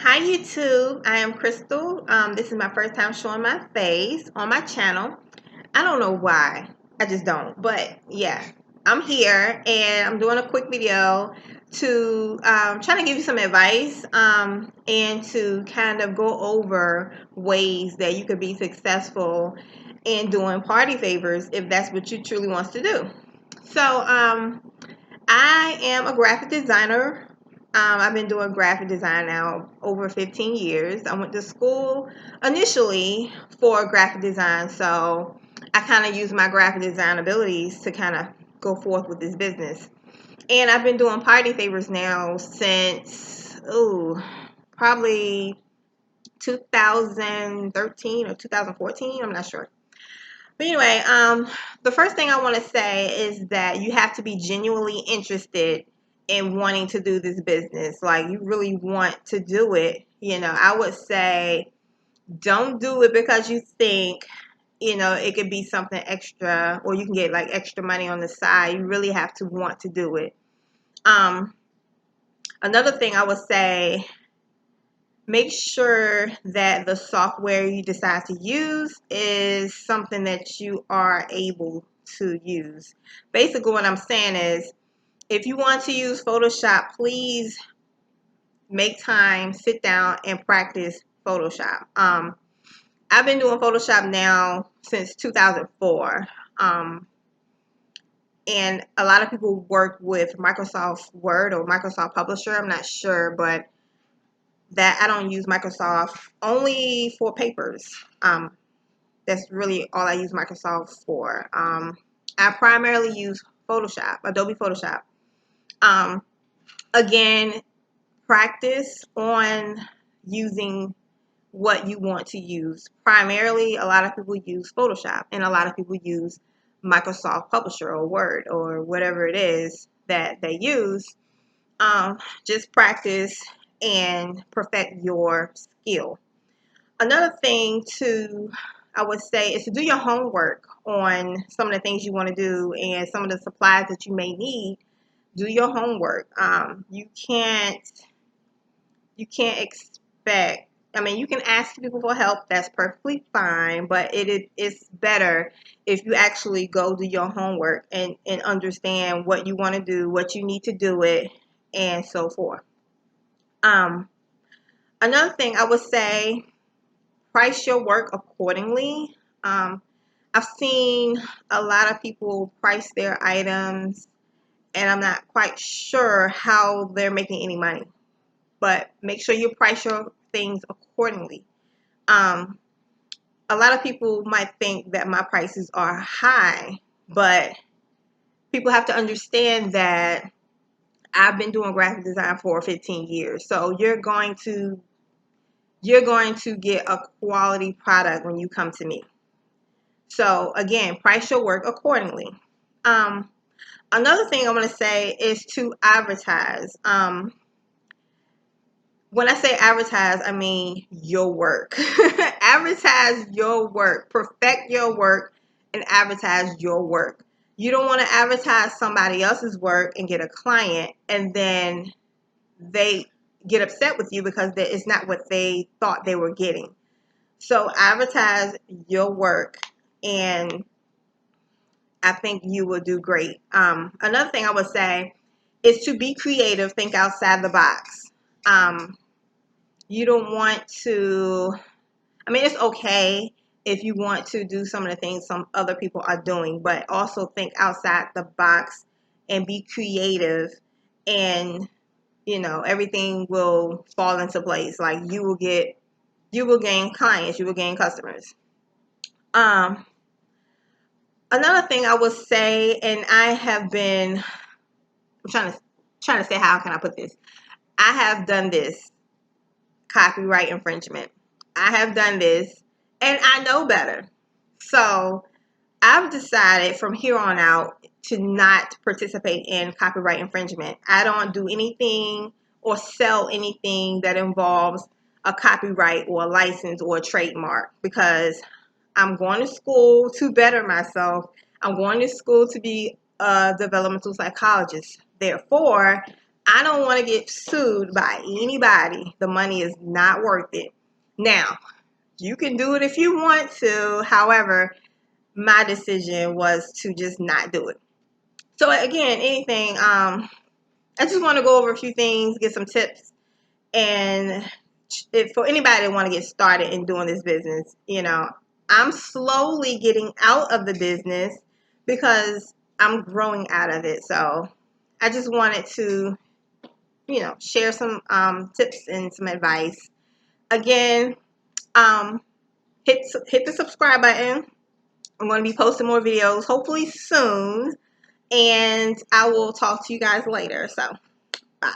Hi YouTube, I am Crystal. This is my first time showing my face on my channel. I don't know why, I just don't, but yeah, I'm here and I'm doing a quick video to try to give you some advice and to kind of go over ways that you could be successful in doing party favors if that's what you truly wants to do. So I am a graphic designer. I've been doing graphic design now over 15 years. I went to school initially for graphic design, so I kind of use my graphic design abilities to kind of go forth with this business. And I've been doing party favors now since, probably 2013 or 2014. I'm not sure. But anyway, the first thing I want to say is that you have to be genuinely interested in wanting to do this business. Like, you really want to do it. I would say don't do it because you think, it could be something extra or you can get like extra money on the side. You really have to want to do it. Another thing I would say, make sure that the software you decide to use is something that you are able to use. Basically, what I'm saying is, if you want to use Photoshop, please make time, sit down, and practice Photoshop. I've been doing Photoshop now since 2004. And a lot of people work with Microsoft Word or Microsoft Publisher. I'm not sure, but that I don't use Microsoft only for papers. That's really all I use Microsoft for. I primarily use Photoshop, Adobe Photoshop. Again, practice on using what you want to use. Primarily, a lot of people use Photoshop, and a lot of people use Microsoft Publisher or Word or whatever it is that they use. Just practice and perfect your skill. Another thing I would say, is to do your homework on some of the things you want to do and some of the supplies that you may need. Do your homework. You can't expect. I mean, you can ask people for help. That's perfectly fine, but it's better if you actually go do your homework and understand what you want to do, what you need to do it, and so forth. Another thing I would say, price your work accordingly. I've seen a lot of people price their items, and I'm not quite sure how they're making any money. But make sure you price your things accordingly. A lot of people might think that my prices are high, but people have to understand that I've been doing graphic design for 15 years. So you're going to get a quality product when you come to me. So again, price your work accordingly. Another thing I want to say is to advertise. When I say advertise, I mean your work. Advertise your work. Perfect your work and advertise your work. You don't want to advertise somebody else's work and get a client and then they get upset with you because it's not what they thought they were getting. So advertise your work, and I think you will do great. Another thing I would say is to be creative, think outside the box. You don't want to, I mean, it's okay if you want to do some of the things some other people are doing, but also think outside the box and be creative, and everything will fall into place. Like, you will gain clients, you will gain customers. Another thing I would say, and I'm trying to say, how can I put this? I have done this copyright infringement. I have done this, and I know better. So I've decided from here on out to not participate in copyright infringement. I don't do anything or sell anything that involves a copyright or a license or a trademark, because I'm going to school to better myself. I'm going to school to be a developmental psychologist. Therefore, I don't want to get sued by anybody. The money is not worth it. Now, you can do it if you want to. However, my decision was to just not do it. So again, anything, I just want to go over a few things, get some tips, and if for anybody that want to get started in doing this business, I'm slowly getting out of the business because I'm growing out of it. So I just wanted to, share some tips and some advice. Again, hit the subscribe button. I'm going to be posting more videos hopefully soon, and I will talk to you guys later. So bye.